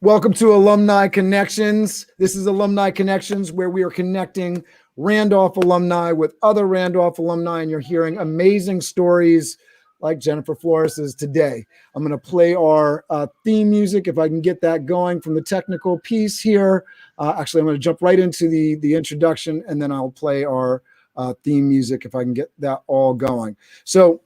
Welcome to Alumni Connections. This is Alumni Connections, where we are connecting Randolph alumni with other Randolph alumni, and you're hearing amazing stories like Jeniffer Flores' today. I'm going to play our theme music, if I can get that going from the technical piece here. Actually, I'm going to jump right into the introduction, and then I'll play our theme music if I can get that all going. So,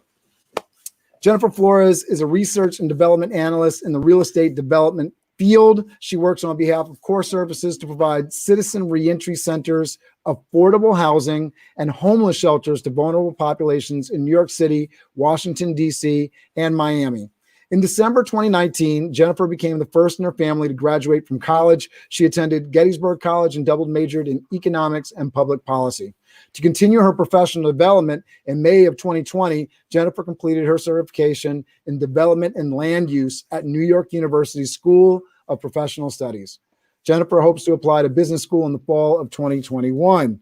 Jeniffer Flores is a research and development analyst in the real estate development field. She works on behalf of Core Services to provide citizen reentry centers, affordable housing, and homeless shelters to vulnerable populations in New York City, Washington, D.C., and Miami. In December 2019, Jeniffer became the first in her family to graduate from college. She attended Gettysburg College and double majored in economics and public policy. To continue her professional development, in May of 2020, Jeniffer completed her certification in development and land use at New York University School of Professional Studies. Jeniffer hopes to apply to business school in the fall of 2021.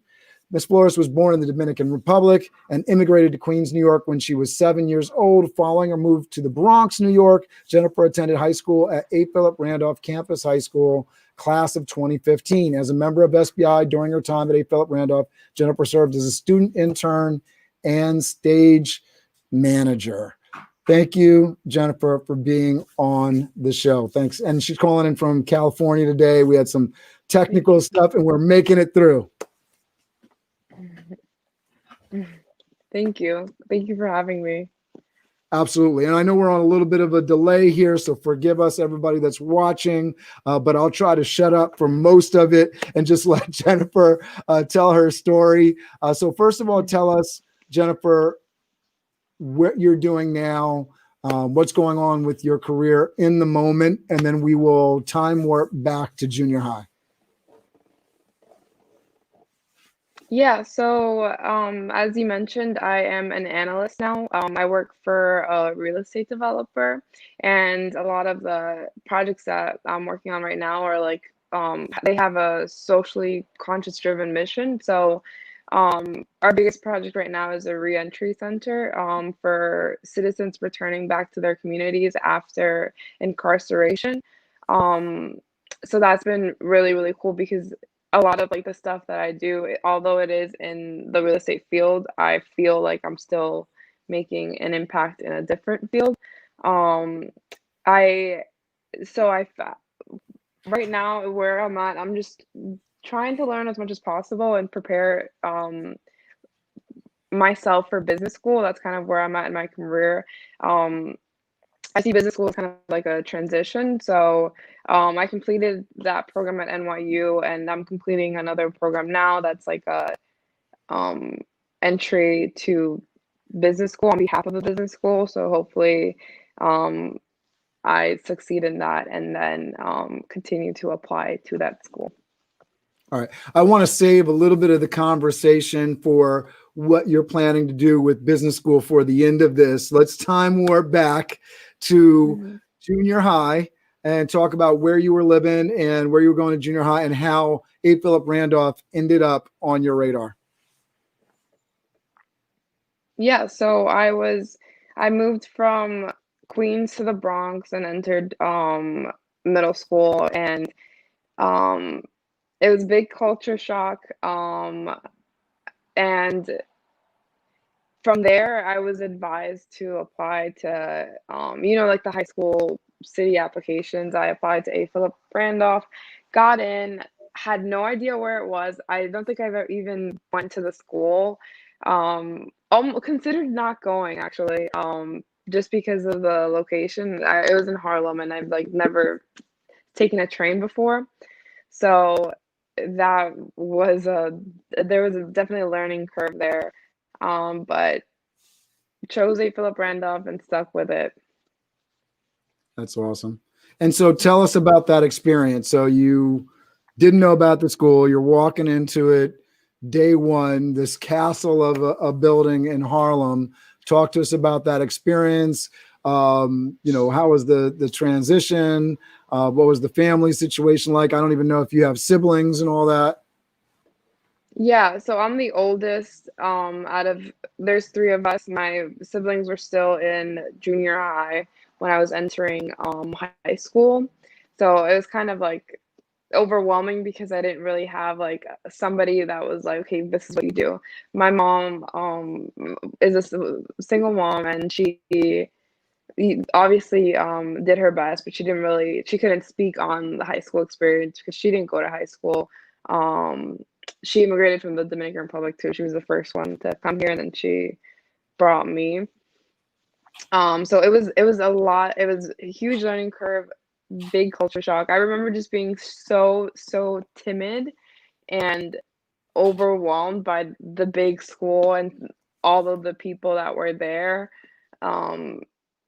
Ms. Flores was born in the Dominican Republic and immigrated to Queens, New York when she was 7 years old. Following her move to the Bronx, New York, Jeniffer attended high school at A. Philip Randolph Campus High School, class of 2015. As a member of SBI during her time at A. Philip Randolph, Jeniffer served as a student intern and stage manager. Thank you, Jeniffer, for being on the show. Thanks. And she's calling in from California today. We had some technical stuff and we're making it through. Thank you. Thank you for having me. Absolutely. And I know we're on a little bit of a delay here, so forgive us, everybody that's watching, but I'll try to shut up for most of it and just let Jeniffer tell her story. So first of all, tell us, Jeniffer, what you're doing now, what's going on with your career in the moment, and then we will time warp back to junior high. Yeah, so as you mentioned, I am an analyst now. I work for a real estate developer, and a lot of the projects that I'm working on right now are like they have a socially conscious driven mission. So our biggest project right now is a reentry center for citizens returning back to their communities after incarceration. So that's been really, really cool because a lot of like the stuff that I do, although it is in the real estate field, I feel like I'm still making an impact in a different field. Um, I so I right now where I'm at, I'm just trying to learn as much as possible and prepare myself for business school. That's kind of where I'm at in my career. I see business school as kind of like a transition. So I completed that program at NYU, and I'm completing another program now that's like a entry to business school on behalf of the business school. So hopefully I succeed in that and then continue to apply to that school. All right. I want to save a little bit of the conversation for what you're planning to do with business school for the end of this. Let's time warp back to junior high and talk about where you were living and where you were going to junior high and how A. Philip Randolph ended up on your radar. Yeah, so I moved from Queens to the Bronx and entered middle school, and it was a big culture shock. And from there, I was advised to apply to, like the high school city applications. I applied to A. Philip Randolph, got in, had no idea where it was. I don't think I've ever even went to the school. Considered not going actually, just because of the location. It was in Harlem, and I've like never taken a train before. So that was there was definitely a learning curve there, but chose A. Philip Randolph and stuck with it. That's awesome. And so tell us about that experience. So you didn't know about the school. You're walking into it day one, this castle of a building in Harlem. Talk to us about that experience. How was the transition? What was the family situation like? I don't even know if you have siblings and all that. Yeah, so I'm the oldest. There's three of us. My siblings were still in junior high when I was entering high school. So it was kind of like overwhelming because I didn't really have like somebody that was like, okay, this is what you do. My mom is a single mom, and she obviously did her best, but she couldn't speak on the high school experience because she didn't go to high school. Um, she immigrated from the Dominican Republic too. She was the first one to come here, and then she brought me. So it was a lot. It was a huge learning curve, big culture shock. I remember just being so timid and overwhelmed by the big school and all of the people that were there. Um,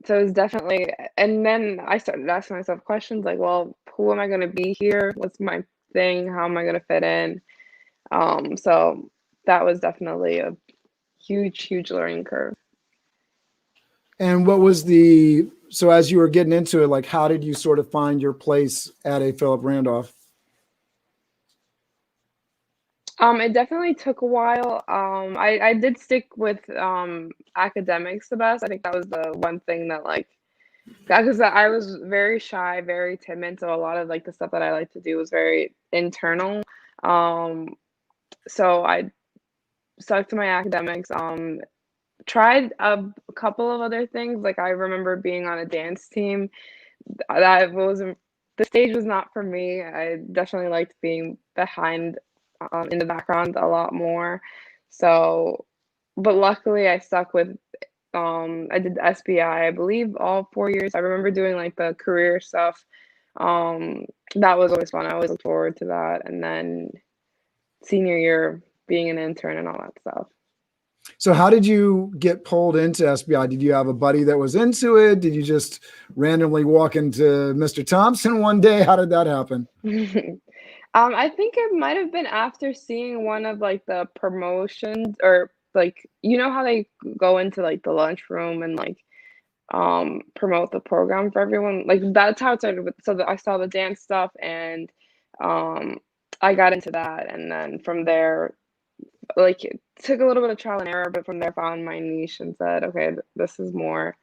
so it was definitely, and then I started asking myself questions like, well, who am I going to be here? What's my thing? How am I going to fit in? So that was definitely a huge learning curve. And so as you were getting into it, like, how did you sort of find your place at a Philip Randolph? It definitely took a while. I did stick with academics the best. I think that was the one thing that like, because I was very shy, very timid, so a lot of like the stuff that I like to do was very internal. Um, so I stuck to my academics. Tried a couple of other things. Like I remember being on a dance team. That wasn't The stage was not for me. I definitely liked being behind, in the background a lot more. So, but luckily I stuck with. I did SBI, I believe, all 4 years. I remember doing like the career stuff. Um, that was always fun. I always looked forward to that. And then senior year, being an intern and all that stuff. So how did you get pulled into SBI? Did you have a buddy that was into it? Did you just randomly walk into Mr. Thompson one day? How did that happen? I think it might have been after seeing one of like the promotions, or like you know how they go into like the lunchroom and like promote the program for everyone. Like that's how it started with, so that I saw the dance stuff, and um I got into that, and then from there, like it took a little bit of trial and error, but from there found my niche and said, okay, this is more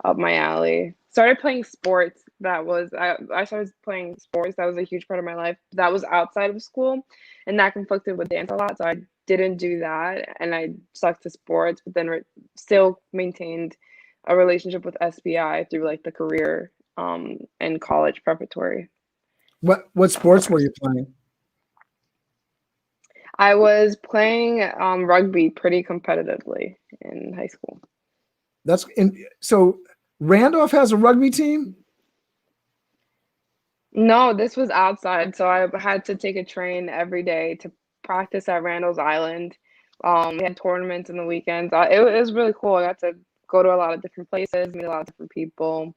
up my alley. Started playing sports. I started playing sports. That was a huge part of my life. That was outside of school, and that conflicted with dance a lot. So I didn't do that, and I stuck to sports, but then still maintained a relationship with SBI through like the career and college preparatory. What sports were you playing? I was playing rugby pretty competitively in high school. So Randolph has a rugby team? No, this was outside, so I had to take a train every day to practice at Randall's Island. We had tournaments in the weekends. It was really cool. I got to go to a lot of different places, meet a lot of different people.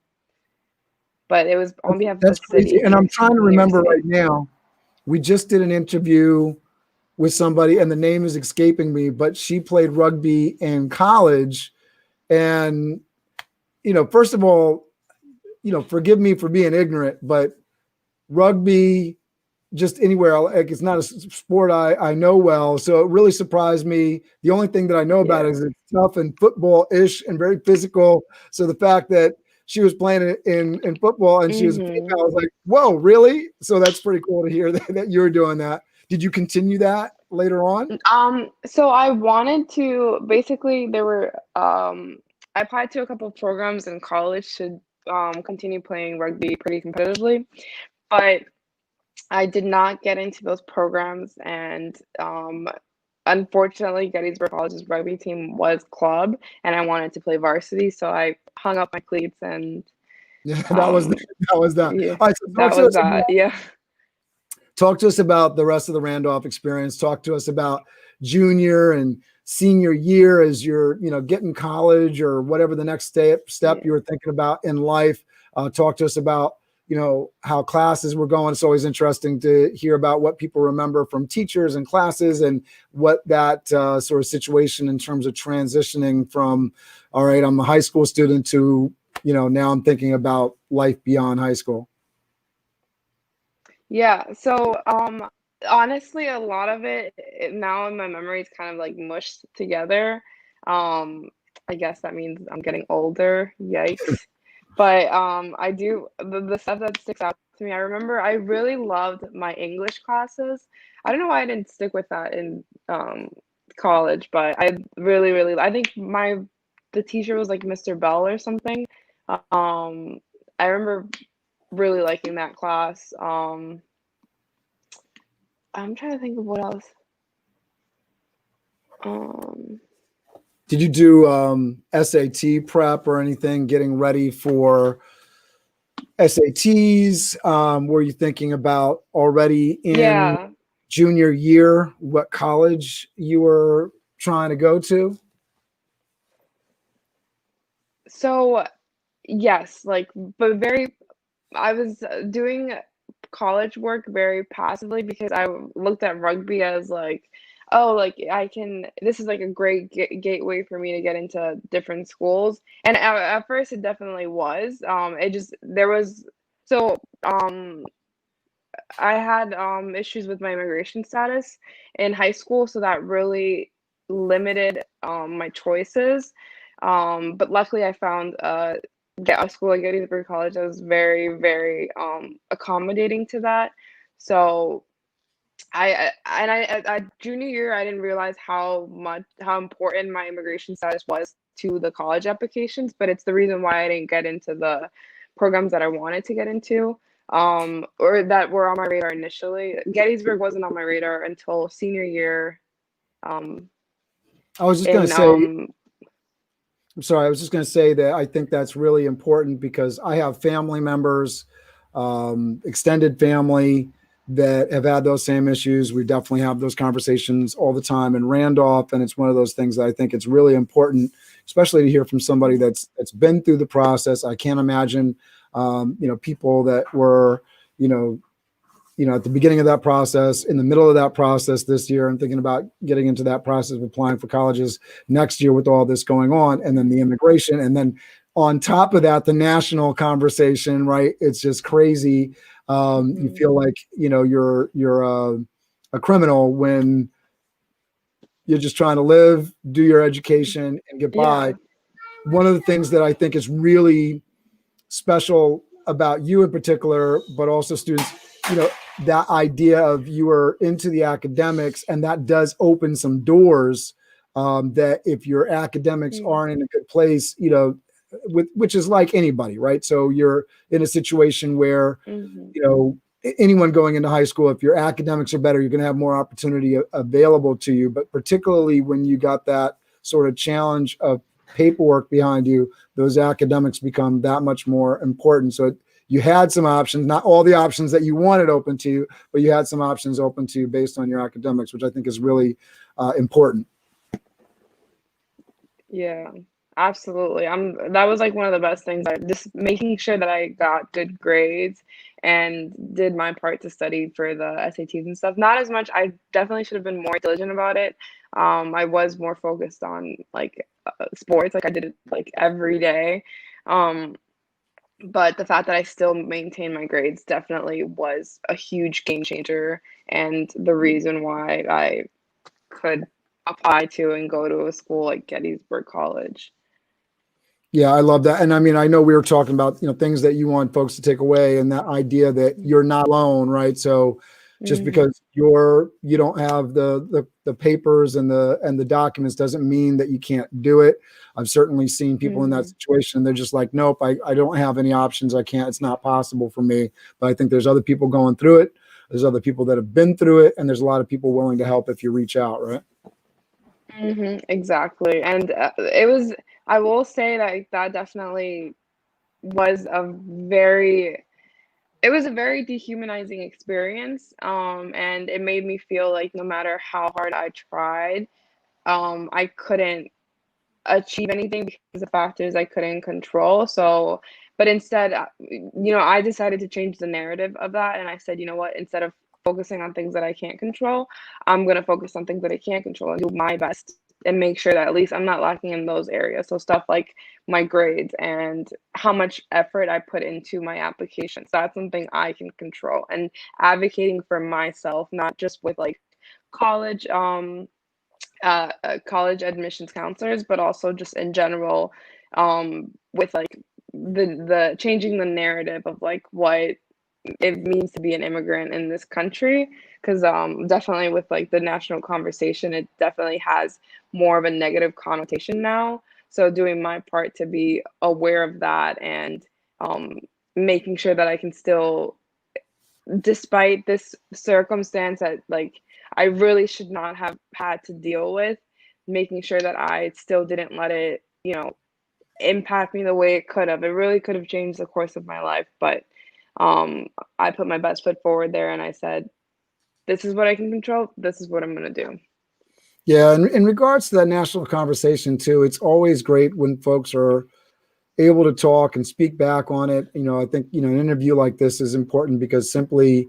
But it was on behalf of the That's crazy. city, And I'm trying to New York remember City. right now. We just did an interview with somebody, and the name is escaping me, but she played rugby in college. And, first of all, forgive me for being ignorant, but rugby, just anywhere, like, it's not a sport I know well. So it really surprised me. The only thing that I know about it is it's tough and football-ish and very physical. So the fact that she was playing it in football and she was female, I was like, whoa, really? So that's pretty cool to hear that you were doing that. Did you continue that later on? So I wanted to, basically there were I applied to a couple of programs in college to continue playing rugby pretty competitively, but I did not get into those programs, and unfortunately, Gettysburg College's rugby team was club, and I wanted to play varsity, so I hung up my cleats and Yeah, that was that. yeah, All right, so that was that. Yeah. talk to us about the rest of the Randolph experience. Talk to us about junior and senior year as you're, getting college or whatever the next step you were thinking about in life. Talk to us about, how classes were going. It's always interesting to hear about what people remember from teachers and classes, and what that sort of situation in terms of transitioning from, all right, I'm a high school student to, now I'm thinking about life beyond high school. Yeah, so honestly, a lot of now in my memory is kind of like mushed together. I guess that means I'm getting older. Yikes. But I do the stuff that sticks out to me. I remember I really loved my English classes. I don't know why I didn't stick with that in college, but I really, really I think the teacher was like Mr. Bell or something. Um, I remember really liking that class. I'm trying to think of what else. Um, Did you do SAT prep or anything, getting ready for SATs? Were you thinking about already in yeah. junior year what college you were trying to go to? So yes, like, but I was doing college work very passively because I looked at rugby as like, oh, like this is like a great gateway for me to get into different schools. And at first it definitely was. It just, there was, so, I had issues with my immigration status in high school, so that really limited my choices. But luckily, I found get a school at Gettysburg College that was very, very accommodating to that. So at junior year, I didn't realize how important my immigration status was to the college applications, but it's the reason why I didn't get into the programs that I wanted to get into, or that were on my radar initially. Gettysburg wasn't on my radar until senior year. Um, I was just going to in say, I'm sorry, I was just going to say that I think that's really important because I have family members, extended family that have had those same issues. We definitely have those conversations all the time in Randolph, and it's one of those things that I think it's really important, especially to hear from somebody that's been through the process. I can't imagine, people that were, you know, at the beginning of that process, in the middle of that process this year, and thinking about getting into that process of applying for colleges next year with all this going on, and then the immigration, and then on top of that, the national conversation, right? It's just crazy. You feel like, you're a criminal when you're just trying to live, do your education, and get by. yeah. One of the things that I think is really special about you in particular, but also students, that idea of you are into the academics, and that does open some doors, that if your academics Mm, aren't in a good place, which is like anybody, right? So you're in a situation where, mhm. anyone going into high school, if your academics are better, you're going to have more opportunity available to you. But particularly when you got that sort of challenge of paperwork behind you, those academics become that much more important. So you had some options, not all the options that you wanted open to you, but you had some options open to you based on your academics, which I think is really important. Yeah, absolutely. That was like one of the best things. I just making sure that I got good grades and did my part to study for the SATs and stuff. Not as much. I definitely should have been more diligent about it. I was more focused on like sports, like I did it like every day. Um, but the fact that I still maintained my grades definitely was a huge game changer and the reason why I could apply to and go to a school like Gettysburg College. Yeah, I love that. And I mean, I know we were talking about, things that you want folks to take away, and that idea that you're not alone, right? So just Mhm. because you don't have the papers and the documents doesn't mean that you can't do it. I've certainly seen people in that Mhm. situation. They're just like, nope, I don't have any options. I can't, it's not possible for me. But I think there's other people going through it. There's other people that have been through it, and there's a lot of people willing to help if you reach out, right? Mhm. Exactly. And it was, I will say that that definitely was a very it was a very dehumanizing experience. And it made me feel like no matter how hard I tried, I couldn't achieve anything because the factors I couldn't control. So, but instead, I decided to change the narrative of that. And I said, you know what, instead of focusing on things that I can't control, I'm going to focus on things that I can control and do my best and make sure that at least I'm not lacking in those areas. So, stuff like my grades and how much effort I put into my applications. That's something I can control and advocating for myself, not just with like college. College admissions counselors, but also just in general, with like the changing the narrative of like what it means to be an immigrant in this country, because definitely with like the national conversation, it definitely has more of a negative connotation now. So doing my part to be aware of that, and making sure that I can still, despite this circumstance that like I really should not have had to deal with, making sure that I still didn't let it, impact me the way it could have. It really could have changed the course of my life, but I put my best foot forward there, and I said, this is what I can control. This is what I'm going to do. Yeah, and in regards to that national conversation too, it's always great when folks are able to talk and speak back on it. I think, an interview like this is important because simply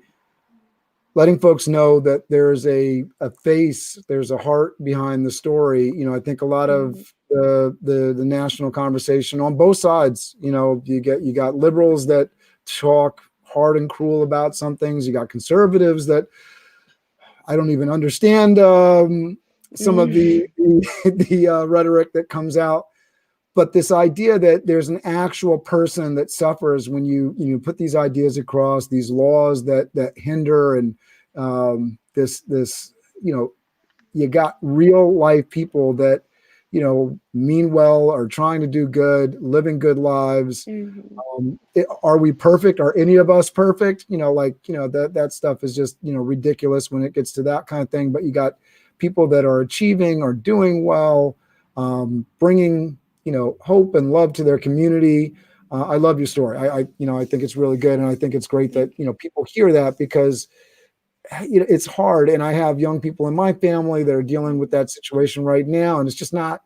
letting folks know that there's a face, there's a heart behind the story. I think a lot of the national conversation on both sides, you got liberals that talk hard and cruel about some things. You got conservatives that I don't even understand some of the rhetoric that comes out. But this idea that there's an actual person that suffers when you put these ideas across, these laws that hinder, and this you got real life people that mean well, are trying to do good, living good lives. Are we perfect? Are any of us perfect? That stuff is just ridiculous when it gets to that kind of thing. But you got people that are achieving, are doing well, bringing hope and love to their community. I love your story. I think it's really good, and I think it's great that people hear that, because it's hard. And I have young people in my family that are dealing with that situation right now, and it's not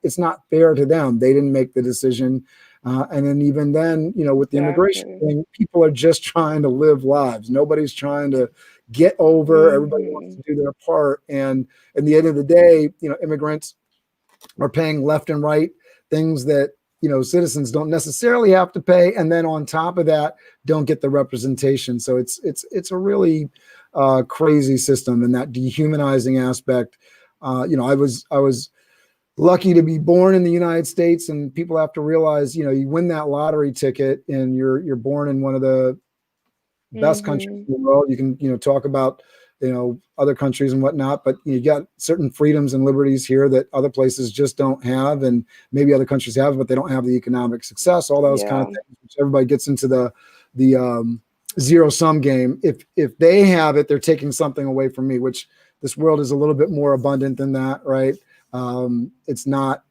fair to them. They didn't make the decision. And then even then, with the immigration thing, people are just trying to live lives. Nobody's trying to get over. Everybody wants to do their part. And at the end of the day, immigrants are paying left and right things that citizens don't necessarily have to pay, and then on top of that, don't get the representation. So it's a really crazy system, and that dehumanizing aspect. I was lucky to be born in the United States, and people have to realize, you win that lottery ticket, and you're born in one of the best countries in the world. You can talk about other countries and whatnot, but you got certain freedoms and liberties here that other places just don't have, and maybe other countries have, but they don't have the economic success, all those kind of things, which everybody gets into the zero-sum game. If they have it, they're taking something away from me, which this world is a little bit more abundant than that, right? It's not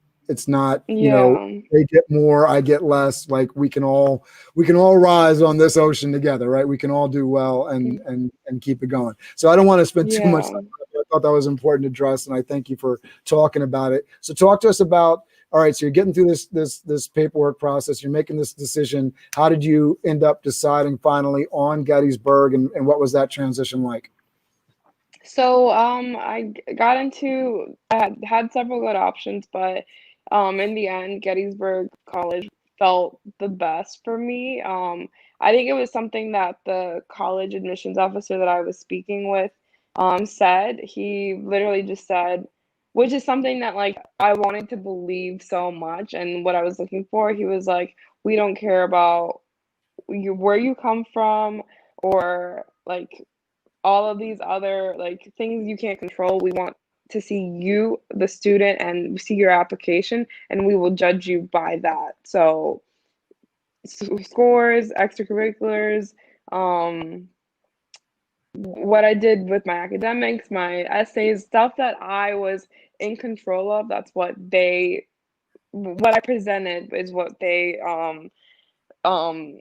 they get more, I get less. Like we can all rise on this ocean together, right? We can all do well and keep it going. So I don't want to spend too much time. I thought that was important to address, and I thank you for talking about it. So talk to us about, all right, so you're getting through this paperwork process, you're making this decision. How did you end up deciding finally on Gettysburg, and what was that transition like? So I had several good options, but in the end, Gettysburg College felt the best for me. I think it was something that the college admissions officer that I was speaking with said. He literally just said, which is something that like I wanted to believe so much, and what I was looking for. He was like, we don't care about where you come from, or like all of these other like things you can't control. We want to see you, the student, and see your application, and we will judge you by that. So scores, extracurriculars, what I did with my academics, my essays, stuff that I was in control of. That's what I presented is what they um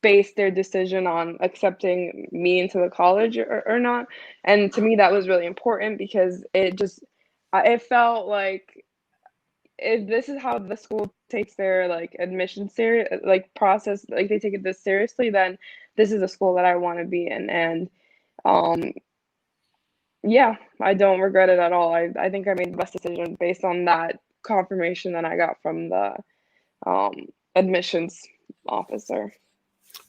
base their decision on accepting me into the college or not. And to me, that was really important, because it felt like, if this is how the school takes their like admission serious, like process, like they take it this seriously, then this is a school that I want to be in. And um yeah, I don't regret it at all. I think I made the best decision based on that confirmation that I got from the um admissions officer.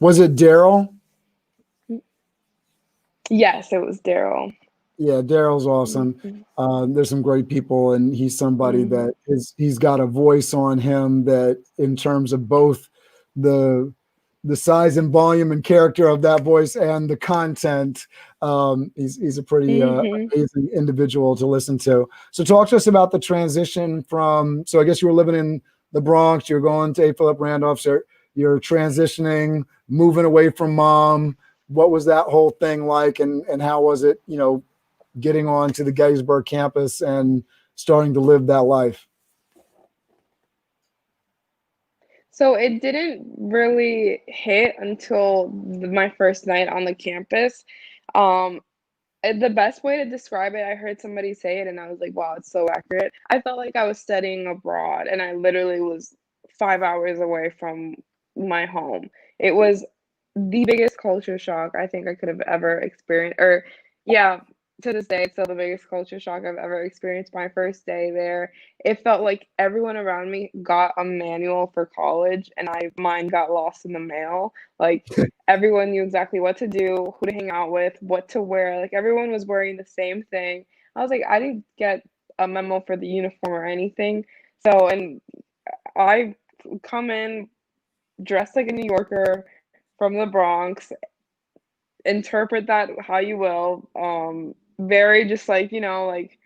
Was it Daryl? Yes, it was Daryl. Yeah, Daryl's awesome. Mhm. There's some great people, and he's somebody Mhm. that he's got a voice on him that, in terms of both the size and volume and character of that voice and the content, he's a pretty Mhm. amazing individual to listen to. So talk to us about the transition from, so I guess you were living in the Bronx, you're going to A. Philip Randolph, so you're transitioning, moving away from mom. What was that whole thing like, and how was it, getting on to the Gettysburg campus and starting to live that life? So it didn't really hit until my first night on the campus. Um, the best way to describe it, I heard somebody say it and I was like, wow, it's so accurate. I felt like I was studying abroad and I literally was 5 hours away from my home. It was the biggest culture shock I think I could have ever experienced. Or, yeah, to this day, it's still the biggest culture shock I've ever experienced. My first day there, it felt like everyone around me got a manual for college, and mine got lost in the mail. Like everyone knew exactly what to do, who to hang out with, what to wear. Like everyone was wearing the same thing. I was like, I didn't get a memo for the uniform or anything. So, and I come in dressed like a New Yorker from the Bronx, interpret that how you will. Very just like, like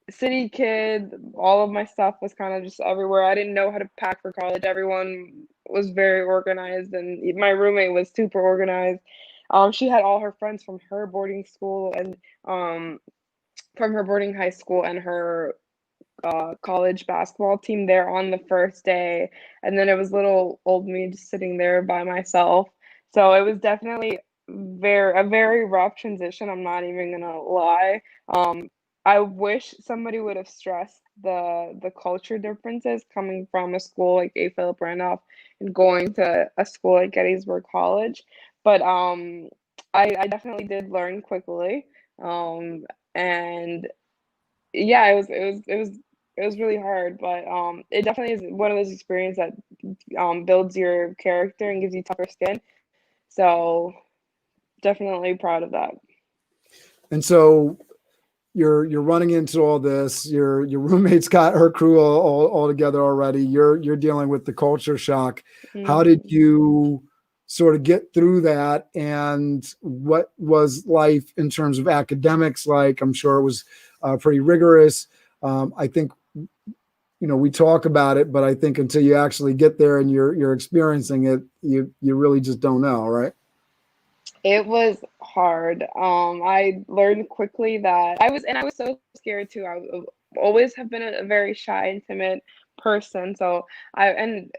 city kid. All of my stuff was kind of just everywhere. I didn't know how to pack for college. Everyone was very organized, and my roommate was super organized. She had all her friends from her boarding school and from her boarding high school and her college basketball team there on the first day, and then it was little old me just sitting there by myself. So it was definitely very rough transition. I'm not even gonna lie. Um, I wish somebody would have stressed the culture differences coming from a school like A. Philip Randolph and going to a school like Gettysburg College. But I definitely did learn quickly. And yeah, it was really hard, but it definitely is one of those experiences that builds your character and gives you tougher skin. So definitely proud of that. And so you're running into all this. Your roommate's got her crew all together already. You're dealing with the culture shock. How did Mhm. you sort of get through that? And what was life in terms of academics like? I'm sure it was pretty rigorous. I think we talk about it, but I think until you actually get there and you're experiencing it, you really just don't know, right? It was hard. I learned quickly that I was so scared too. Always have been a very shy and timid person. So and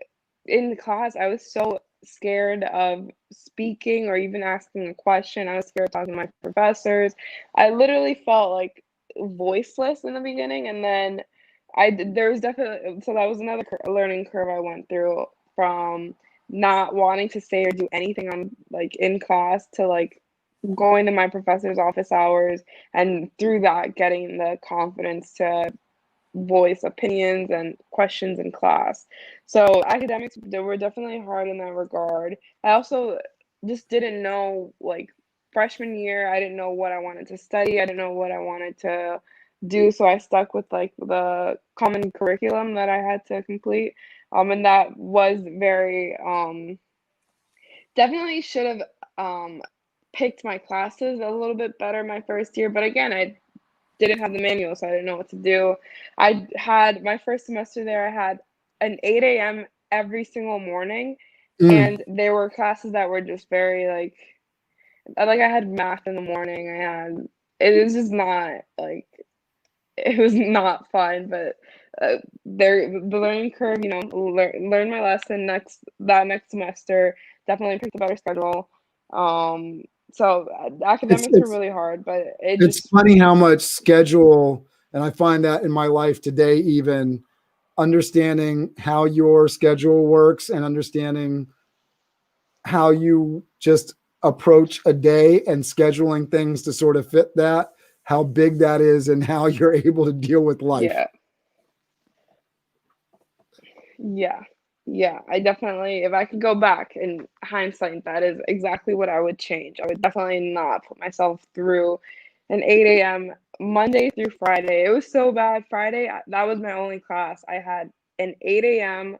in class, I was so scared of speaking or even asking a question. I was scared of talking to my professors. I literally felt like voiceless in the beginning, and then there was definitely, so that was another learning curve I went through, from not wanting to say or do anything on like in class to like going to my professor's office hours, and through that getting the confidence to voice opinions and questions in class. So academics, they were definitely hard in that regard. I also just didn't know, like freshman year, I didn't know what I wanted to study. I didn't know what I wanted to do. So I stuck with like the common curriculum that I had to complete. And that was very definitely should have picked my classes a little bit better my first year. But again, I didn't have the manual, so I didn't know what to do. I had my first semester there, I had an 8 a.m. every single morning, Mm. and there were classes that were just very like I had math in the morning. It was just not like it was not fun, but the learning curve, learn my lesson next semester. Definitely picked a better schedule. So It's academics were it's really hard, but it it's just funny how much schedule, and I find that in my life today, even understanding how your schedule works and understanding how you just approach a day and scheduling things to sort of fit that, how big that is, and how you're able to deal with life. yeah. Yeah. Yeah, I definitely, if I could go back in hindsight, that is exactly what I would change. I would definitely not put myself through and 8 a.m. Monday through Friday. It was so bad. Friday, that was my only class. I had an 8 a.m.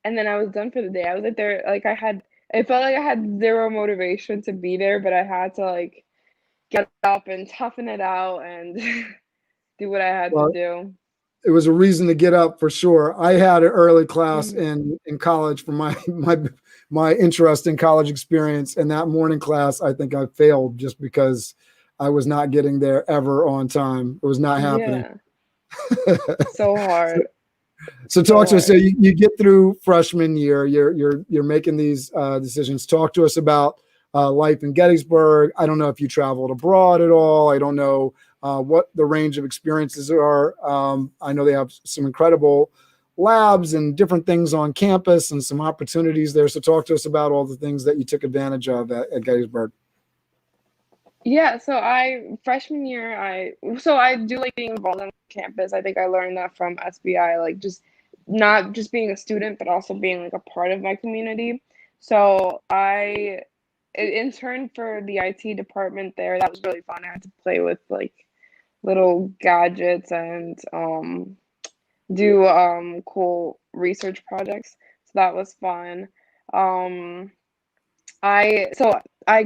and then I was done for the day. I was like there, like it felt like I had zero motivation to be there, but I had to like get up and toughen it out and do what I had to Well, do. it was a reason to get up for sure. I had an early class Mhm. in college for my interest in college experience, and that morning class I think I failed just because I was not getting there ever on time. It was not happening. Yeah, so hard, So so talk to us. So hard. you get through freshman year. You're making these decisions. Talk to us about life in Gettysburg. I don't know if you traveled abroad at all. I don't know what the range of experiences are. I know they have some incredible labs and different things on campus and some opportunities there. So talk to us about all the things that you took advantage of at Gettysburg. Yeah, so freshman year, I do like being involved on campus. I think I learned that from SBI, like just not just being a student, but also being like a part of my community. So I interned for the IT department there. That was really fun. I had to play with like little gadgets and do cool research projects. So that was fun. Um, I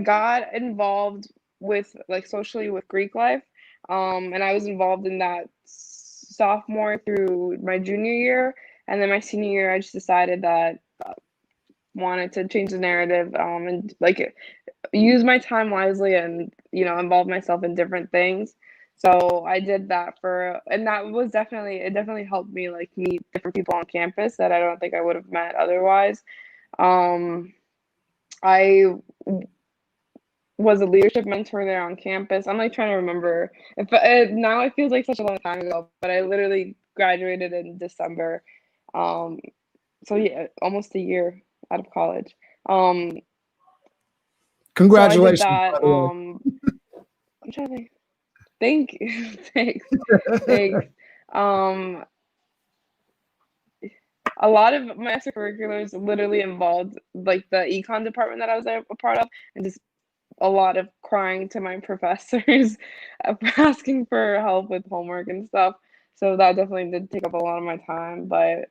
got involved with like socially with Greek life, and I was involved in that sophomore through my junior year, and then my senior year I just decided that wanted to change the narrative, and like use my time wisely and involve myself in different things. So I did that and that was it definitely helped me like meet different people on campus that I don't think I would have met otherwise. Um, I was a leadership mentor there on campus. I'm like trying to remember if now it feels like such a long time ago, but I literally graduated in December. Um, so yeah, almost a year out of college. Um, so I did Congratulations, by that. the way. I'm trying to think. Thank you. Thanks. Thanks. Um, a lot of my extracurriculars literally involved like the econ department that I was a part of, and just a lot of crying to my professors asking for help with homework and stuff. So that definitely did take up a lot of my time. But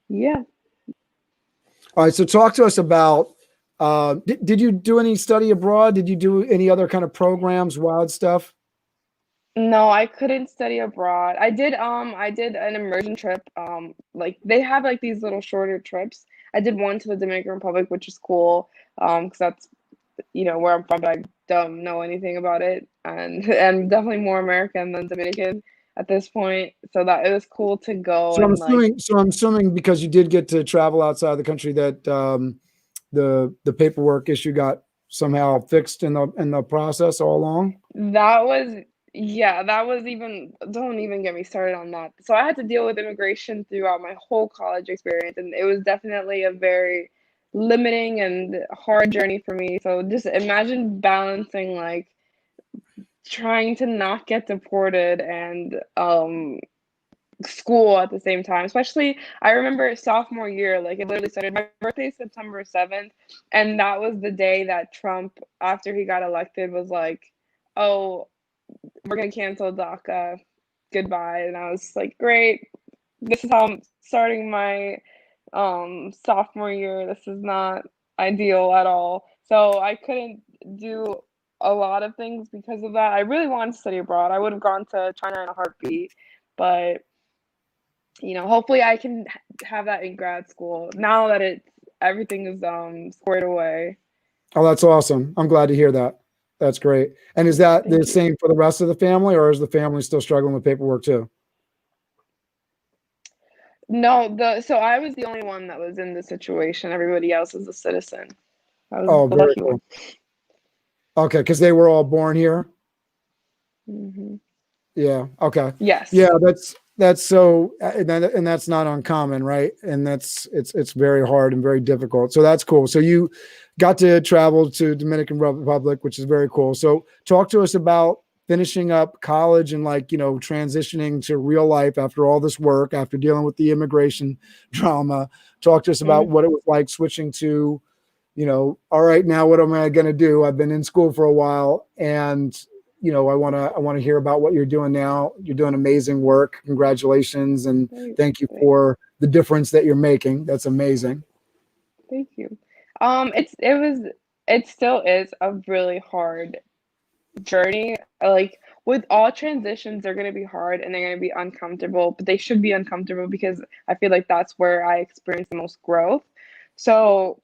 yeah. All right. So talk to us about, did you do any study abroad? Did you do any other kind of programs, wild stuff? No, I couldn't study abroad. I did an immersion trip. Like they have like these little shorter trips. I did one to the Dominican Republic, which is cool. Because that's where I'm from, but I don't know anything about it, and I'm definitely more American than Dominican at this point. So that it was cool to go So I'm and like assuming, because you did get to travel outside the country that the paperwork issue got somehow fixed in the process all along. that was yeah, that was even don't even get me started on that. So I had to deal with immigration throughout my whole college experience, and it was definitely a very limiting and hard journey for me. So just imagine balancing like trying to not get deported and school at the same time. Especially, I remember sophomore year, like it literally started. My birthday is September 7th, and that was the day that Trump, after he got elected, was like, "Oh, we're gonna cancel DACA. Goodbye." And I was like, "Great. This is how I'm starting my sophomore year. This is not ideal at all." So I couldn't do a lot of things because of that. I really wanted to study abroad. I would have gone to China in a heartbeat, but hopefully I can have that in grad school now that everything is squared away. Oh, that's awesome. I'm glad to hear that. That's great. And is that the Thank you. same for the rest of the family, or is the family still struggling with paperwork too? No, so I was the only one that was in the situation. Everybody else is a citizen. I was Oh, the very lucky one. cool. Okay, because they were all born here. Hmm. Yeah. Okay. Yes. Yeah, that's so, and that's not uncommon, right? And it's very hard and very difficult. So that's cool. So you got to travel to Dominican Republic, which is very cool. So talk to us about finishing up college and transitioning to real life after all this work, after dealing with the immigration drama. Talk to us about Mm. what it was like switching to, all right, now what am I going to do? I've been in school for a while, and I want to hear about what you're doing now. You're doing amazing work. Congratulations, and thank you for the difference that you're making. That's amazing. Thank you. It still is a really hard journey. Like with all transitions, they're gonna be hard and they're gonna be uncomfortable, but they should be uncomfortable because I feel like that's where I experience the most growth. So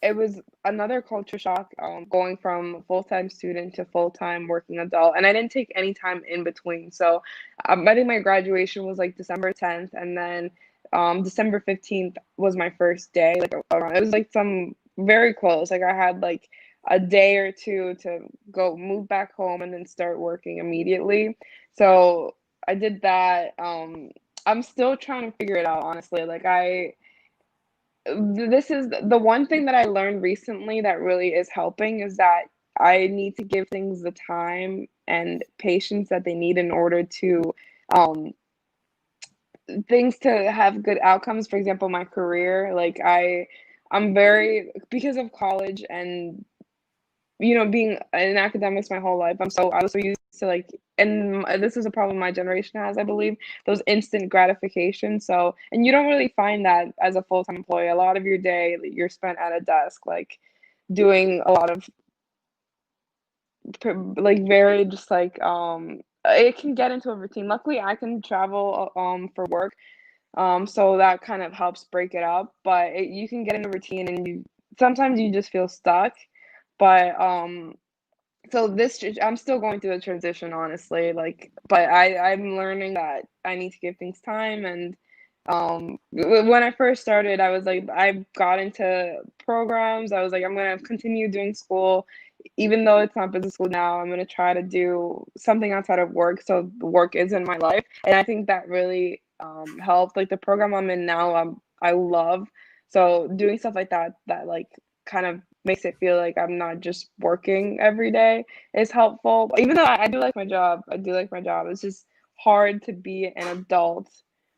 it was another culture shock, going from full-time student to full-time working adult, and I didn't take any time in between. So I think my graduation was like December 10th, and then December 15th was my first day. Like it was like some very close. Like I had like a day or two to go move back home and then start working immediately. So I did that. I'm still trying to figure it out, honestly. Like this is the one thing that I learned recently that really is helping is that I need to give things the time and patience that they need in order to um things to have good outcomes. For example, my career, like I'm very, because of college and being in academics my whole life, I was so used to like, and this is a problem my generation has, I believe, those instant gratification. So, and you don't really find that as a full-time employee. A lot of your day you're spent at a desk, like doing a lot of like very just like it can get into a routine. Luckily, I can travel for work, so that kind of helps break it up. But you can get in a routine, and sometimes you just feel stuck. But so I'm still going through the transition, honestly. Like, but I'm learning that I need to give things time. And when I first started, I was like, I got into programs. I was like, I'm gonna continue doing school, even though it's not business school now. I'm gonna try to do something outside of work, so the work isn't my life. And I think that really helped. Like the program I'm in now, I love. So doing stuff like that, that like kind of makes it feel like I'm not just working every day is helpful. Even though I do like my job, It's just hard to be an adult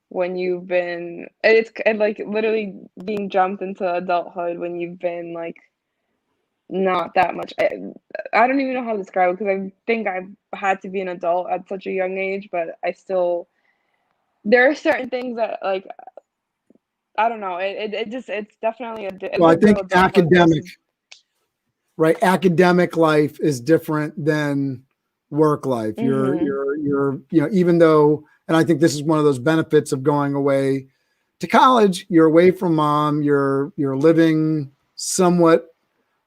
when you've been, it's like literally being jumped into adulthood when you've been like not that much. I don't even know how to describe it because I think I've had to be an adult at such a young age, but there are certain things that like, I don't know. It's definitely it's Well, I a real think adulthood versus. academic life is different than work life. Mhm. Even though, and I think this is one of those benefits of going away to college, you're away from mom, you're living somewhat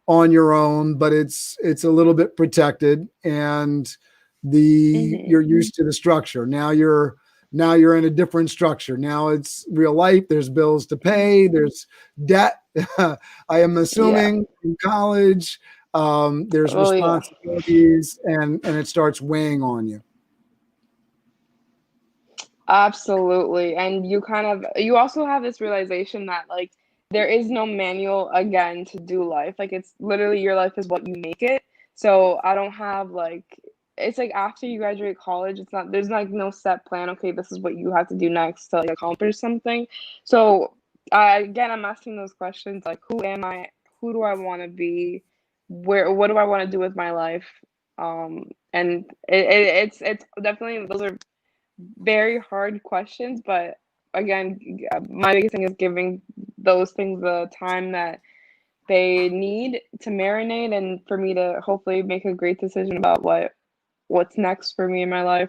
on your own, but it's a little bit protected, and Mhm. you're used to the structure. Now you're in a different structure. Now it's real life. There's bills to pay. There's debt. I am Yeah. assuming in college, there's Oh yeah. responsibilities, and it starts weighing on you. Absolutely. And you also have this realization that like there is no manual again to do life. Like it's literally your life is what you make it. So I don't have like, it's like after you graduate college, there's like no set plan. Okay, this is what you have to do next to like accomplish something. So again, I'm asking those questions like, who am I? Who do I want to be? What do I want to do with my life? And it's definitely, those are very hard questions, but again, my biggest thing is giving those things the time that they need to marinate and for me to hopefully make a great decision about what's next for me in my life.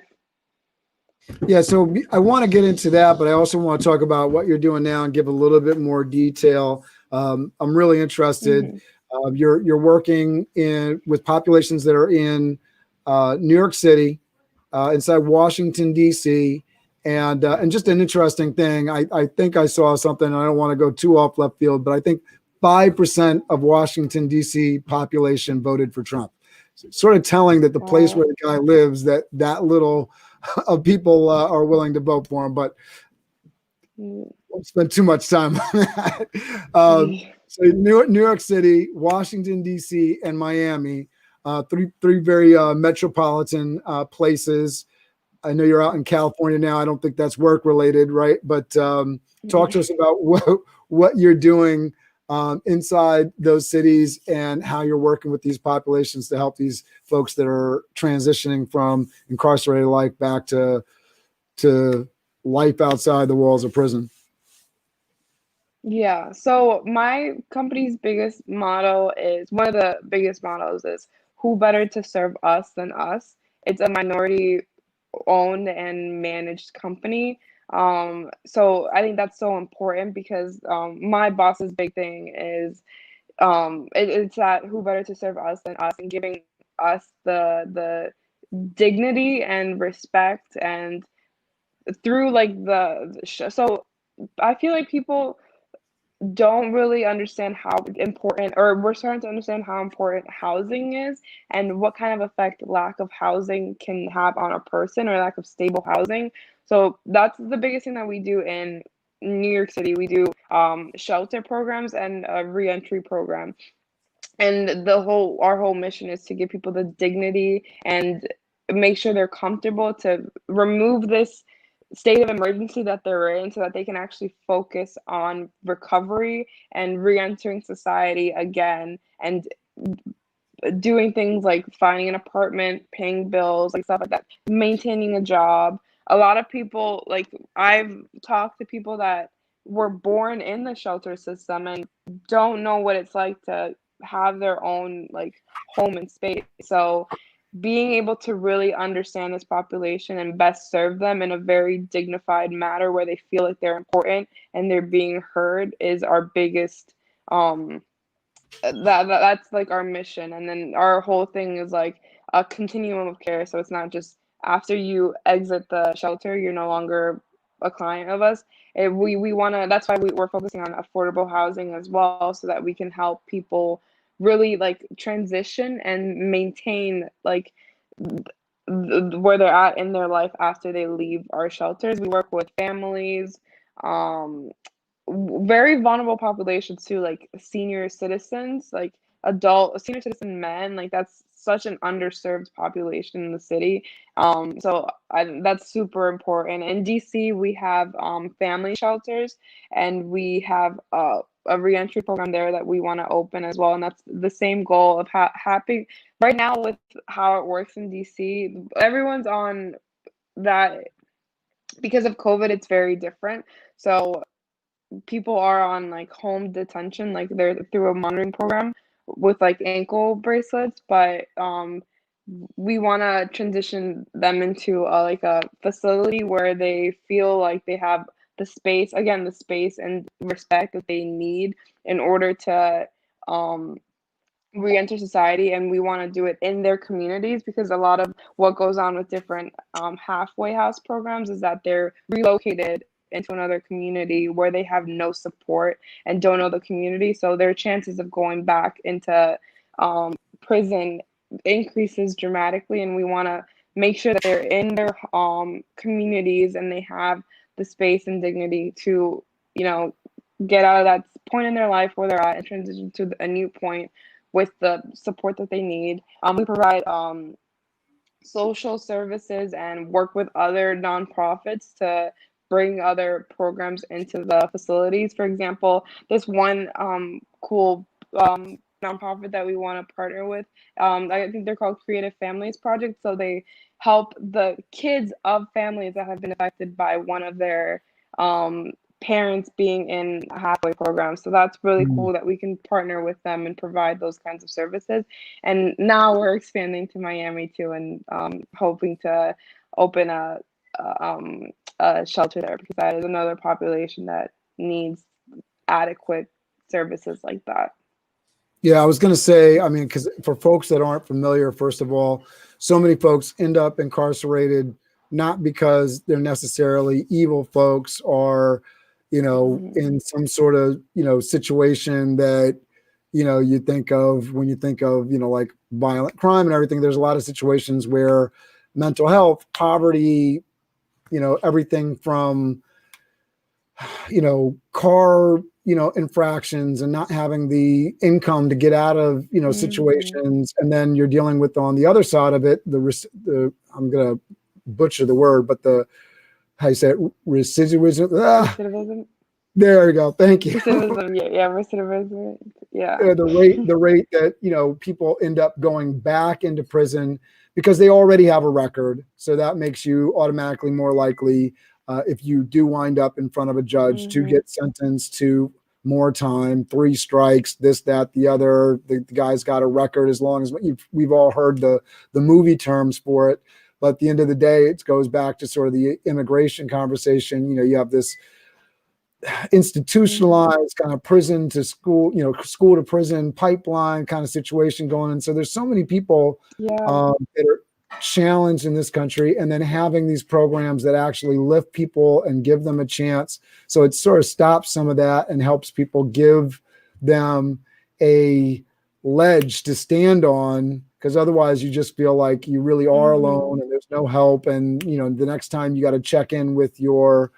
Yeah, so I want to get into that, but I also want to talk about what you're doing now and give a little bit more detail. I'm really interested. Hmm. You're working with populations that are in New York City, inside Washington D.C., and just an interesting thing. I think I saw something. I don't want to go too off left field, but I think 5% of Washington D.C. population voted for Trump. So sort of telling that the place where the guy lives, that little of people are willing to vote for him, but won't spend too much time on that. So New York City, Washington D.C., and Miami, three very metropolitan places. I know you're out in California now. I don't think that's work related, right? But talk to us about what you're doing inside those cities and how you're working with these populations to help these folks that are transitioning from incarcerated life back to life outside the walls of prison. Yeah, so my company's biggest motto is one of the biggest mottos is who better to serve us than us. It's a minority owned and managed company. So I think that's so important because my boss's big thing is it's that who better to serve us than us and giving us the dignity and respect and through like so I feel like people don't really understand how important, or we're starting to understand how important housing is and what kind of effect lack of housing can have on a person or lack of stable housing. So that's the biggest thing that we do in New York City. We do shelter programs and a reentry program. And our whole mission is to give people the dignity and make sure they're comfortable to remove this state of emergency that they're in so that they can actually focus on recovery and re-entering society again and doing things like finding an apartment, paying bills, like stuff like that, maintaining a job. A lot of people, like I've talked to people that were born in the shelter system and don't know what it's like to have their own like home and space. So being able to really understand this population and best serve them in a very dignified manner where they feel like they're important and they're being heard is our biggest that's like our mission. And then our whole thing is like a continuum of care, so it's not just after you exit the shelter you're no longer a client of us. We want to, that's why we're focusing on affordable housing as well, so that we can help people really like transition and maintain like where they're at in their life after they leave our shelters. We work with families, very vulnerable populations too, like senior citizens, like adult senior citizen men. Like that's such an underserved population in the city. That's super important. In DC, we have family shelters, and we have a reentry program there that we want to open as well. And that's the same goal of happy. Right now, with how it works in DC, everyone's on that because of COVID. It's very different. So people are on like home detention, like they're through a monitoring program with like ankle bracelets, but we want to transition them into like a facility where they feel like they have the space, again, the space and respect that they need in order to re-enter society. And we want to do it in their communities, because a lot of what goes on with different halfway house programs is that they're relocated into another community where they have no support and don't know the community. So their chances of going back into prison increases dramatically. And we want to make sure that they're in their communities and they have the space and dignity to, get out of that point in their life where they're at and transition to a new point with the support that they need. We provide social services and work with other nonprofits to bring other programs into the facilities. For example, this one cool nonprofit that we want to partner with, I think they're called Creative Families Project. So they help the kids of families that have been affected by one of their parents being in a halfway program. So that's really cool that we can partner with them and provide those kinds of services. And now we're expanding to Miami too, and hoping to open a shelter there, because that is another population that needs adequate services like that. Yeah, I was going to say, I mean, because for folks that aren't familiar, first of all, so many folks end up incarcerated not because they're necessarily evil folks or, in some sort of, situation that, you think of when you think of, like violent crime and everything. There's a lot of situations where mental health, poverty, everything from, car, infractions and not having the income to get out of, situations. And then you're dealing with, on the other side of it, I'm going to butcher the word, but how you say it, recidivism. Recidivism. There you go. Thank you. Recidivism, yeah, recidivism, yeah. The rate that, you know, people end up going back into prison because they already have a record. So that makes you automatically more likely, if you do wind up in front of a judge, to get sentenced to more time, 3 strikes, this, that, the other. The guy's got a record, as long as we've all heard the movie terms for it. But at the end of the day, it goes back to sort of the immigration conversation. You know, you have this institutionalized kind of prison to school, you know, school to prison pipeline kind of situation going on. So there's so many people that are challenged in this country, and then having these programs that actually lift people and give them a chance. So it sort of stops some of that and helps people, give them a ledge to stand on, because otherwise you just feel like you really are alone and there's no help. And, you know, the next time you got to check in with your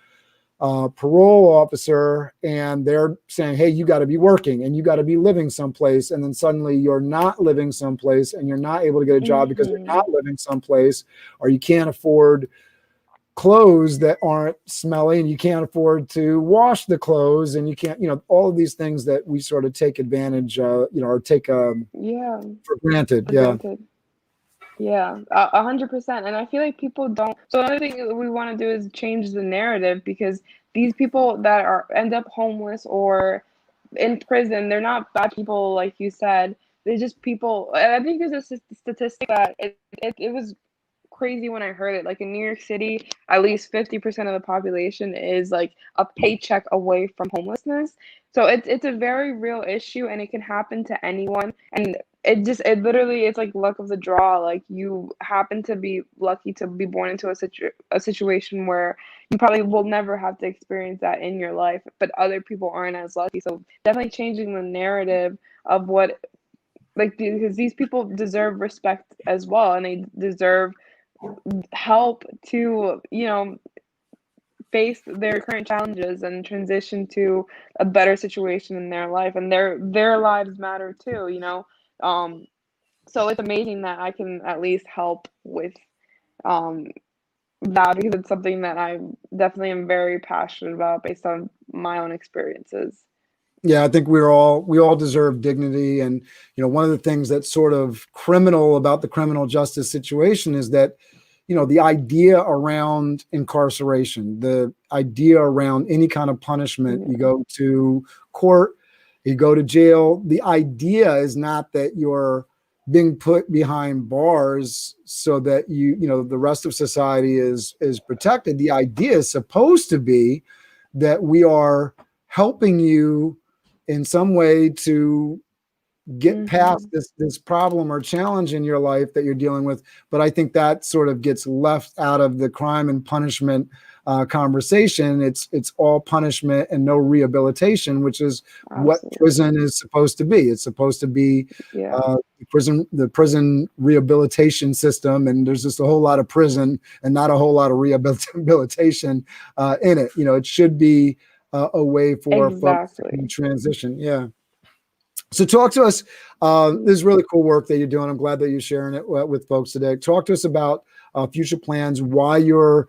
parole officer and they're saying, hey, you got to be working and you got to be living someplace. And then suddenly you're not living someplace and you're not able to get a job because you're not living someplace, or you can't afford clothes that aren't smelly, and you can't afford to wash the clothes, and you can't, you know, all of these things that we sort of take advantage, you know, or take for granted. Yeah, 100%. And I feel like people don't. So another thing that we want to do is change the narrative, because these people that end up homeless or in prison, they're not bad people, like you said. They're just people. And I think there's a statistic that it was crazy when I heard it. Like in New York City, at least 50% of the population is like a paycheck away from homelessness. So it's a very real issue, and it can happen to anyone. And it literally, it's like luck of the draw. Like you happen to be lucky to be born into a situation where you probably will never have to experience that in your life, but other people aren't as lucky. So definitely changing the narrative of what, like, because these people deserve respect as well, and they deserve help to, you know, face their current challenges and transition to a better situation in their life, and their lives matter too, you know. So it's amazing that I can at least help with um that, because it's something that I definitely am very passionate about based on my own experiences. Yeah, I think we all deserve dignity. And, you know, one of the things that's sort of criminal about the criminal justice situation is that, you know, the idea around incarceration, the idea around any kind of punishment, you go to court, you go to jail, the idea is not that you're being put behind bars so that you know, the rest of society is protected. The idea is supposed to be that we are helping you in some way to get past this problem or challenge in your life that you're dealing with. But I think that sort of gets left out of the crime and punishment conversation. It's all punishment and no rehabilitation, which is what prison is supposed to be. It's supposed to be the prison rehabilitation system, and there's just a whole lot of prison and not a whole lot of rehabilitation in it. You know, it should be a way for folks to transition. Yeah. So talk to us. This is really cool work that you're doing. I'm glad that you're sharing it with folks today. Talk to us about future plans, why you're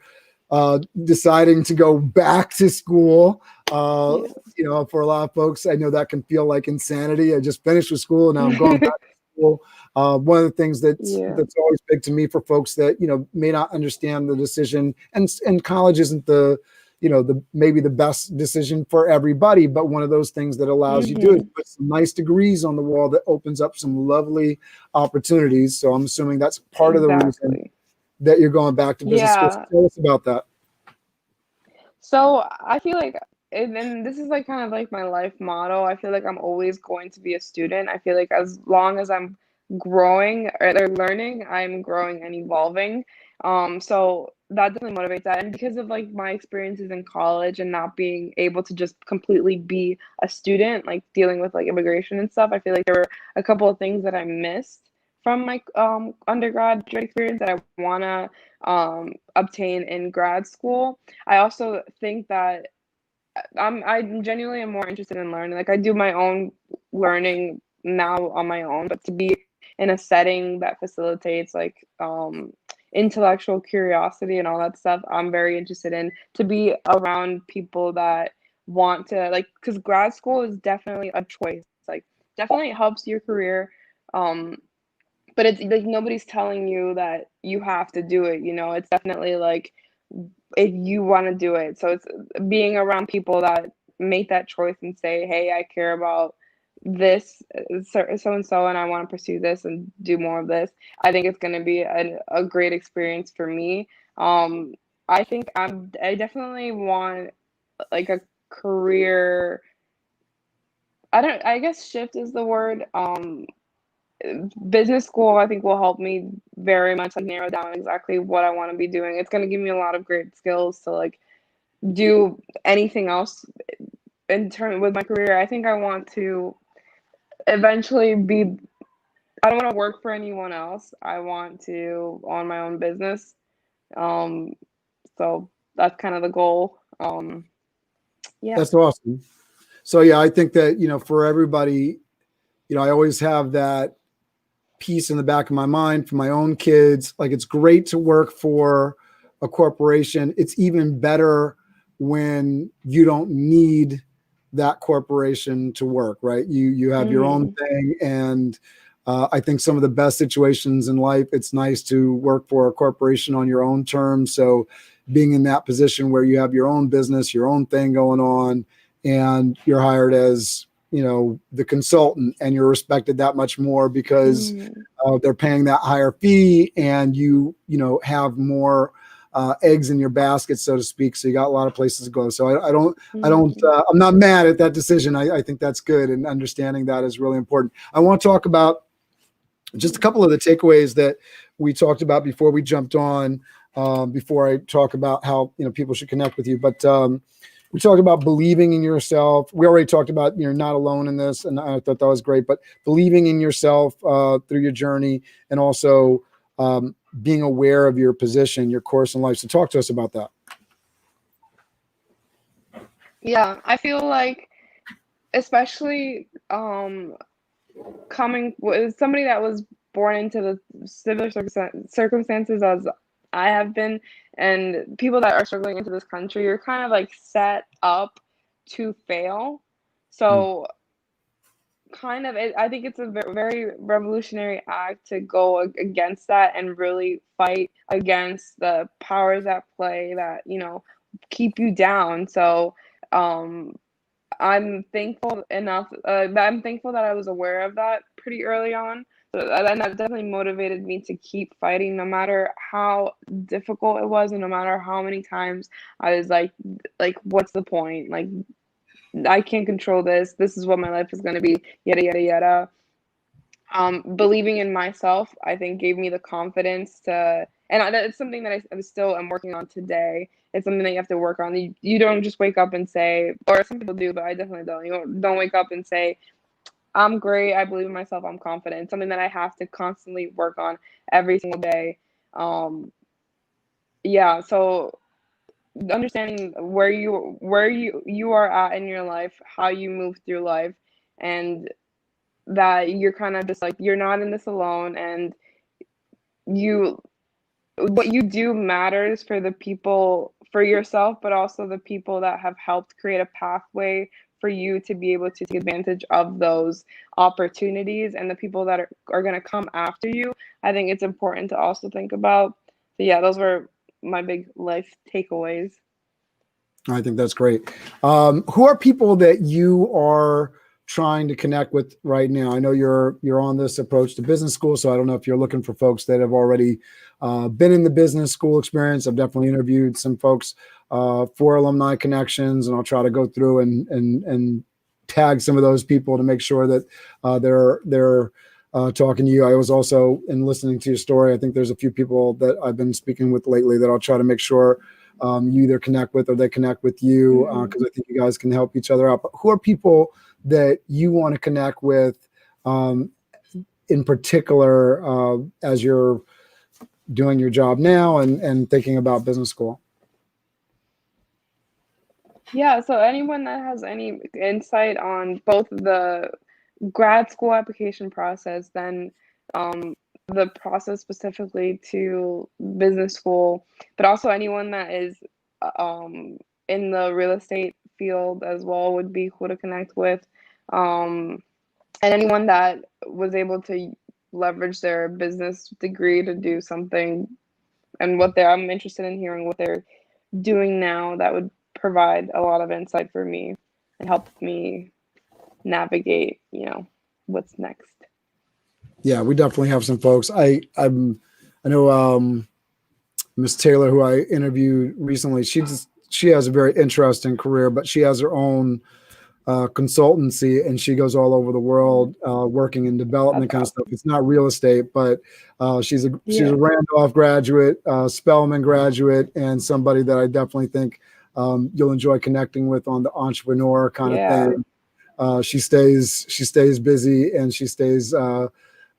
deciding to go back to school. You know, for a lot of folks, I know that can feel like insanity. I just finished with school and now I'm going back to school. One of the things that's always big to me for folks that, you know, may not understand the decision, and college isn't the, you know, maybe the best decision for everybody, but one of those things that allows you to do is put some nice degrees on the wall that opens up some lovely opportunities. So I'm assuming that's part of the reason that you're going back to business school. So tell us about that. So I feel like, and this is like kind of like my life motto, I feel like I'm always going to be a student. I feel like as long as I'm growing or learning, I'm growing and evolving. So that definitely motivates that. And because of like my experiences in college and not being able to just completely be a student, like dealing with like immigration and stuff, I feel like there were a couple of things that I missed from my undergraduate experience that I want to obtain in grad school. I also think that I genuinely am more interested in learning. Like I do my own learning now on my own, but to be in a setting that facilitates like intellectual curiosity and all that stuff, I'm very interested in. To be around people that want to, like, because grad school is definitely a choice, like definitely helps your career, but it's like nobody's telling you that you have to do it, you know. It's definitely like if you want to do it. So it's being around people that make that choice and say, hey, I care about this so and so, and I want to pursue this and do more of this. I think it's going to be a great experience for me. I think I definitely want like a career. I guess shift is the word. Business school I think will help me very much like narrow down exactly what I want to be doing. It's going to give me a lot of great skills to like do anything else in turn with my career. I think I want to eventually be, I don't want to work for anyone else. I want to own my own business. Um, so that's kind of the goal. Yeah. That's awesome. So yeah, I think that, for everybody, I always have that piece in the back of my mind for my own kids. Like, it's great to work for a corporation. It's even better when you don't need that corporation to work, right? You have your own thing. And I think some of the best situations in life, it's nice to work for a corporation on your own terms. So being in that position where you have your own business, your own thing going on, and you're hired as, the consultant, and you're respected that much more because they're paying that higher fee, and you have more eggs in your basket, so to speak. So you got a lot of places to go. So I'm not mad at that decision. I think that's good, and understanding that is really important. I want to talk about just a couple of the takeaways that we talked about before we jumped on, before I talk about how people should connect with you. But we talked about believing in yourself. We already talked about you're not alone in this, and I thought that was great. But believing in yourself through your journey, and also being aware of your position, your course in life. So talk to us about that. Yeah, I feel like, especially coming with somebody that was born into the similar circumstances as I have been, and people that are struggling into this country, you're kind of like set up to fail. So kind of, I think it's a very revolutionary act to go against that and really fight against the powers at play that, keep you down. So I'm thankful enough. I'm thankful that I was aware of that pretty early on. So, and that definitely motivated me to keep fighting, no matter how difficult it was, and no matter how many times I was like, what's the point? Like, I can't control this. This is what my life is going to be. Yada yada yada. Believing in myself, I think, gave me the confidence to, and it's something that I still am working on today. It's something that you have to work on. You don't just wake up and say, or some people do, but I definitely don't. You don't wake up and say, I'm great, I believe in myself, I'm confident. It's something that I have to constantly work on every single day. Yeah, so understanding where you are at in your life, how you move through life, and that you're kind of just like, you're not in this alone, and what you do matters for the people, for yourself, but also the people that have helped create a pathway for you to be able to take advantage of those opportunities, and the people that are going to come after you. I think it's important to also think about. So yeah, those were my big life takeaways. I think that's great. Who are people that you are trying to connect with right now? I know you're on this approach to business school, so I don't know if you're looking for folks that have already been in the business school experience. I've definitely interviewed some folks for Alumni Connections, and I'll try to go through and tag some of those people to make sure that they're talking to you. I was also, in listening to your story, I think there's a few people that I've been speaking with lately that I'll try to make sure you either connect with, or they connect with you, because I think you guys can help each other out. But who are people that you want to connect with in particular as you're doing your job now and thinking about business school? Yeah, so anyone that has any insight on both the grad school application process, then the process specifically to business school, but also anyone that is in the real estate field as well would be cool to connect with. And anyone that was able to leverage their business degree to do something, and I'm interested in hearing what they're doing now, that would provide a lot of insight for me and help me navigate, what's next. Yeah, we definitely have some folks. I know Miss Taylor, who I interviewed recently, she has a very interesting career, but she has her own consultancy, and she goes all over the world working in development kind of stuff. It's not real estate, but she's a Randolph graduate, Spelman graduate, and somebody that I definitely think you'll enjoy connecting with on the entrepreneur kind of thing. She stays busy, and she stays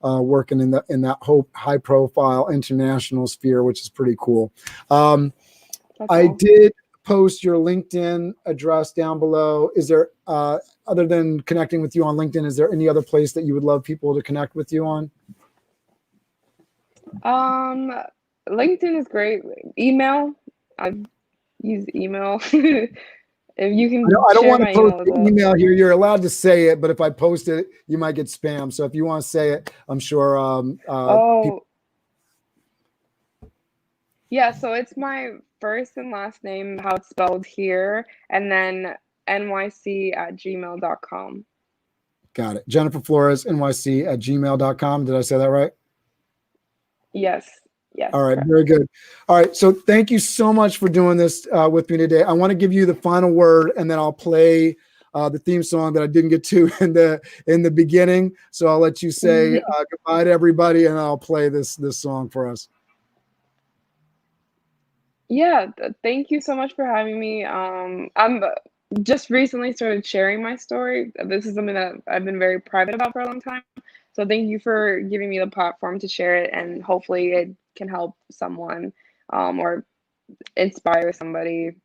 working in that high profile international sphere, which is pretty cool. I did post your LinkedIn address down below. Is there, other than connecting with you on LinkedIn, is there any other place that you would love people to connect with you on? LinkedIn is great. Email, I've used email. If you can, I don't want to post email the email here. You're allowed to say it, but if I post it, you might get spam. So if you want to say it, I'm sure. Yeah. So it's my first and last name, how it's spelled here, and then nyc@gmail.com. Got it. Jeniffer Flores, nyc@gmail.com. Did I say that right? Yes. Yes. All right. Correct. Very good. All right. So thank you so much for doing this with me today. I want to give you the final word, and then I'll play the theme song that I didn't get to in the beginning. So I'll let you say goodbye to everybody, and I'll play this song for us. Yeah. Thank you so much for having me. I'm just recently started sharing my story. This is something that I've been very private about for a long time. So thank you for giving me the platform to share it, and hopefully it can help someone or inspire somebody.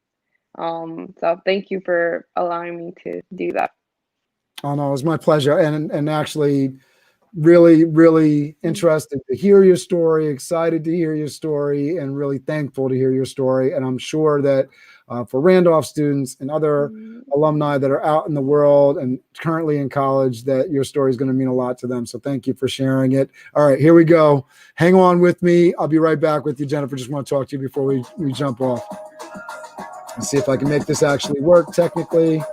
So thank you for allowing me to do that. Oh no, it was my pleasure, and actually really, really interested to hear your story, excited to hear your story, and really thankful to hear your story. And I'm sure that for Randolph students and other alumni that are out in the world and currently in college, that your story is going to mean a lot to them. So thank you for sharing it. All right, here we go. Hang on with me. I'll be right back with you, Jeniffer. Just want to talk to you before we jump off. Let's see if I can make this actually work technically.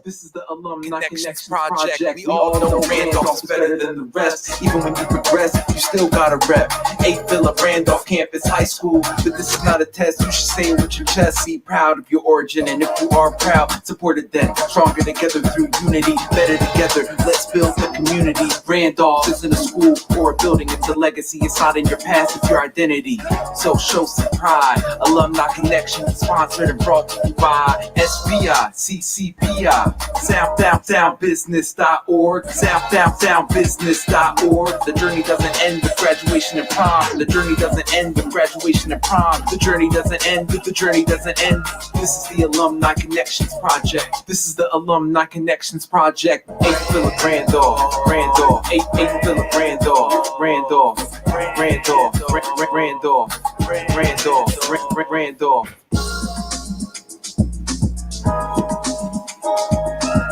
This is the Alumni Connections Project. We all know Randolph's better than the rest. Even when you progress, you still gotta rep. 8th Phillip Randolph Campus High School. But this is not a test, you should say it with your chest. Be proud of your origin, and if you are proud, support it then. Stronger together through unity, better together. Let's build the community. Randolph isn't a school or a building, it's a legacy. It's not in your past, it's your identity. So show some pride. Alumni Connections, sponsored and brought to you by SBI, CCPI. SoundDownTownBusiness.org. SoundDownTownBusiness.org. The journey doesn't end with graduation and prom. The journey doesn't end with graduation and prom. The journey doesn't end with the journey doesn't end. This is the Alumni Connections Project. This is the Alumni Connections Project. 8th Phillip Randolph. 8th Phillip Randolph. Randolph.